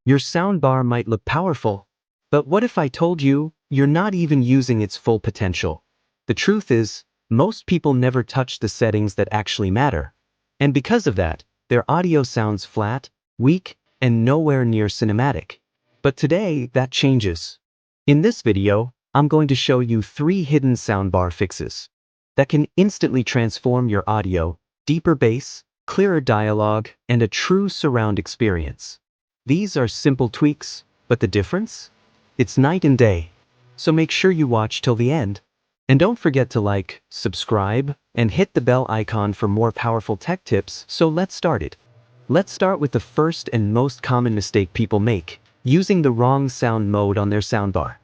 Your soundbar might look powerful, but what if I told you you're not even using its full potential? The truth is, most people never touch the settings that actually matter. And because of that, their audio sounds flat, weak, and nowhere near cinematic. But today, that changes. In this video, I'm going to show you 3 hidden soundbar fixes that can instantly transform your audio, deeper bass, clearer dialogue, and a true surround experience. These are simple tweaks, but the difference? It's night and day. So make sure you watch till the end. And don't forget to like, subscribe, and hit the bell icon for more powerful tech tips. So let's start it. Let's start with the first and most common mistake people make: using the wrong sound mode on their soundbar.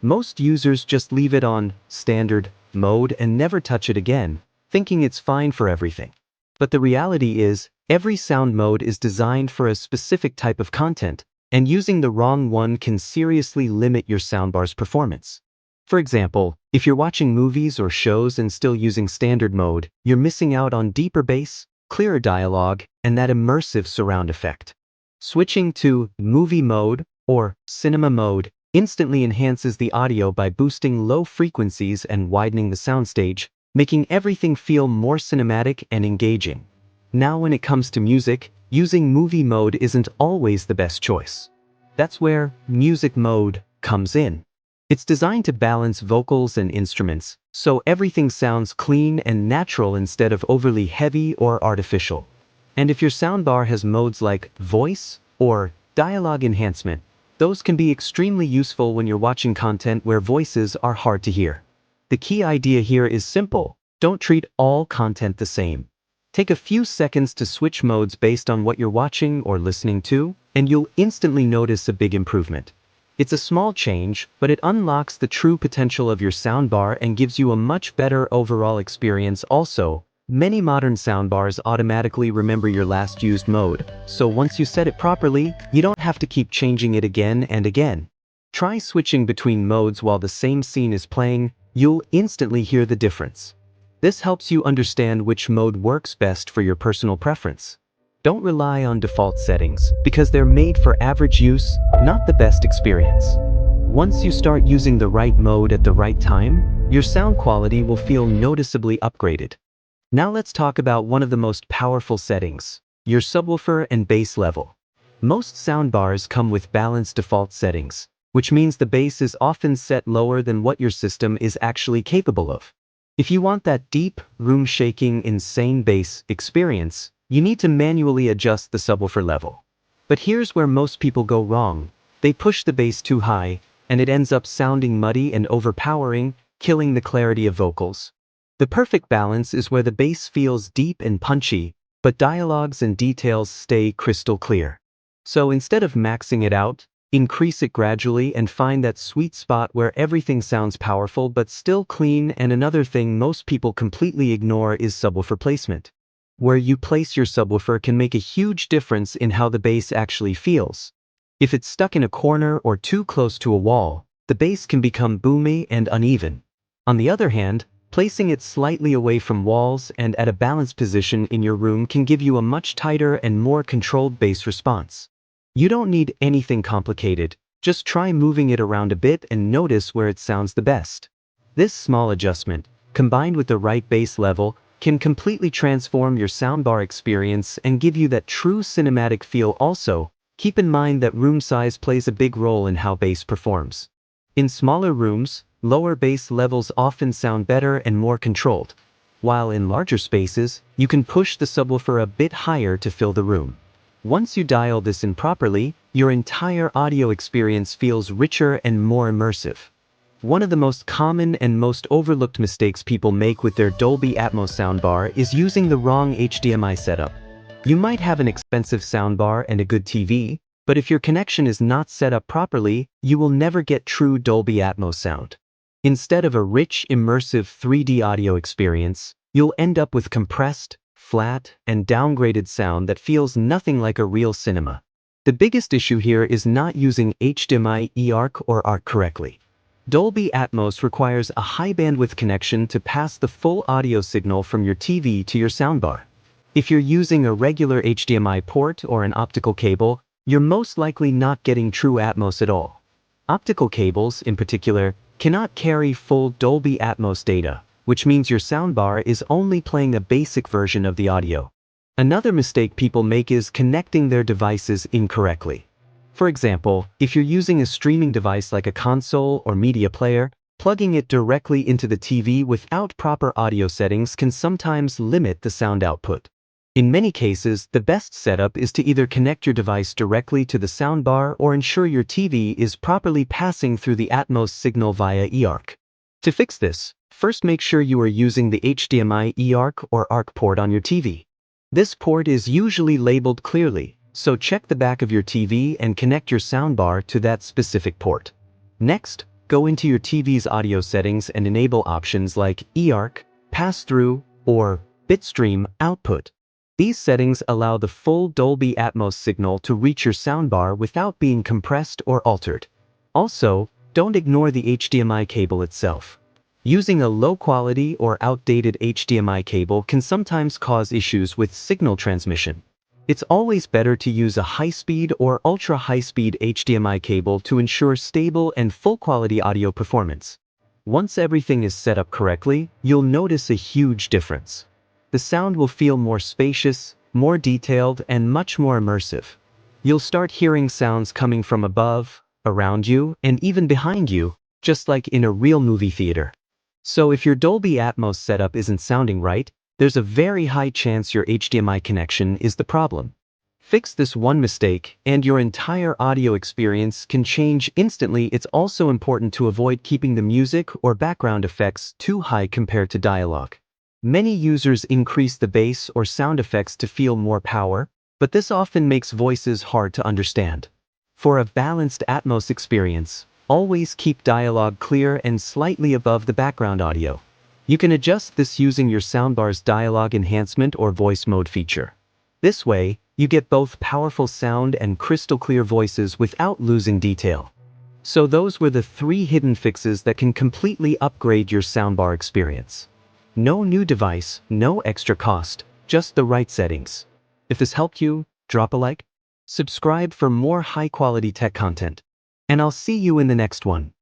Most users just leave it on standard mode and never touch it again, thinking it's fine for everything. But the reality is, every sound mode is designed for a specific type of content, and using the wrong one can seriously limit your soundbar's performance. For example, if you're watching movies or shows and still using standard mode, you're missing out on deeper bass, clearer dialogue, and that immersive surround effect. Switching to movie mode or cinema mode instantly enhances the audio by boosting low frequencies and widening the soundstage, making everything feel more cinematic and engaging. Now when it comes to music, using movie mode isn't always the best choice. That's where music mode comes in. It's designed to balance vocals and instruments, so everything sounds clean and natural instead of overly heavy or artificial. And if your soundbar has modes like voice or dialogue enhancement, those can be extremely useful when you're watching content where voices are hard to hear. The key idea here is simple: don't treat all content the same. Take a few seconds to switch modes based on what you're watching or listening to, and you'll instantly notice a big improvement. It's a small change, but it unlocks the true potential of your soundbar and gives you a much better overall experience. Also, many modern soundbars automatically remember your last used mode, so once you set it properly, you don't have to keep changing it again and again. Try switching between modes while the same scene is playing. You'll instantly hear the difference. This helps you understand which mode works best for your personal preference. Don't rely on default settings, because they're made for average use, not the best experience. Once you start using the right mode at the right time, your sound quality will feel noticeably upgraded. Now let's talk about one of the most powerful settings: your subwoofer and bass level. Most soundbars come with balanced default settings, which means the bass is often set lower than what your system is actually capable of. If you want that deep, room-shaking, insane bass experience, you need to manually adjust the subwoofer level. But here's where most people go wrong. They push the bass too high, and it ends up sounding muddy and overpowering, killing the clarity of vocals. The perfect balance is where the bass feels deep and punchy, but dialogues and details stay crystal clear. So instead of maxing it out, increase it gradually and find that sweet spot where everything sounds powerful but still clean. And another thing most people completely ignore is subwoofer placement. Where you place your subwoofer can make a huge difference in how the bass actually feels. If it's stuck in a corner or too close to a wall, the bass can become boomy and uneven. On the other hand, placing it slightly away from walls and at a balanced position in your room can give you a much tighter and more controlled bass response. You don't need anything complicated, just try moving it around a bit and notice where it sounds the best. This small adjustment, combined with the right bass level, can completely transform your soundbar experience and give you that true cinematic feel. Also, keep in mind that room size plays a big role in how bass performs. In smaller rooms, lower bass levels often sound better and more controlled, while in larger spaces, you can push the subwoofer a bit higher to fill the room. Once you dial this in properly, your entire audio experience feels richer and more immersive. One of the most common and most overlooked mistakes people make with their Dolby Atmos soundbar is using the wrong HDMI setup. You might have an expensive soundbar and a good TV, but if your connection is not set up properly, you will never get true Dolby Atmos sound. Instead of a rich, immersive 3D audio experience, you'll end up with compressed, flat, and downgraded sound that feels nothing like a real cinema. The biggest issue here is not using HDMI eARC or ARC correctly. Dolby Atmos requires a high bandwidth connection to pass the full audio signal from your TV to your soundbar. If you're using a regular HDMI port or an optical cable, you're most likely not getting true Atmos at all. Optical cables, in particular, cannot carry full Dolby Atmos data, which means your soundbar is only playing a basic version of the audio. Another mistake people make is connecting their devices incorrectly. For example, if you're using a streaming device like a console or media player, plugging it directly into the TV without proper audio settings can sometimes limit the sound output. In many cases, the best setup is to either connect your device directly to the soundbar or ensure your TV is properly passing through the Atmos signal via eARC. To fix this, first make sure you are using the HDMI eARC or ARC port on your TV. This port is usually labeled clearly, so check the back of your TV and connect your soundbar to that specific port. Next, go into your TV's audio settings and enable options like eARC, pass-through, or bitstream output. These settings allow the full Dolby Atmos signal to reach your soundbar without being compressed or altered. Also, don't ignore the HDMI cable itself. Using a low-quality or outdated HDMI cable can sometimes cause issues with signal transmission. It's always better to use a high-speed or ultra-high-speed HDMI cable to ensure stable and full-quality audio performance. Once everything is set up correctly, you'll notice a huge difference. The sound will feel more spacious, more detailed, and much more immersive. You'll start hearing sounds coming from above, around you, and even behind you, just like in a real movie theater. So if your Dolby Atmos setup isn't sounding right, there's a very high chance your HDMI connection is the problem. Fix this one mistake, and your entire audio experience can change instantly. It's also important to avoid keeping the music or background effects too high compared to dialogue. Many users increase the bass or sound effects to feel more power, but this often makes voices hard to understand. For a balanced Atmos experience, always keep dialogue clear and slightly above the background audio. You can adjust this using your soundbar's dialogue enhancement or voice mode feature. This way, you get both powerful sound and crystal clear voices without losing detail. So those were the 3 hidden fixes that can completely upgrade your soundbar experience. No new device, no extra cost, just the right settings. If this helped you, drop a like, subscribe for more high-quality tech content, and I'll see you in the next one.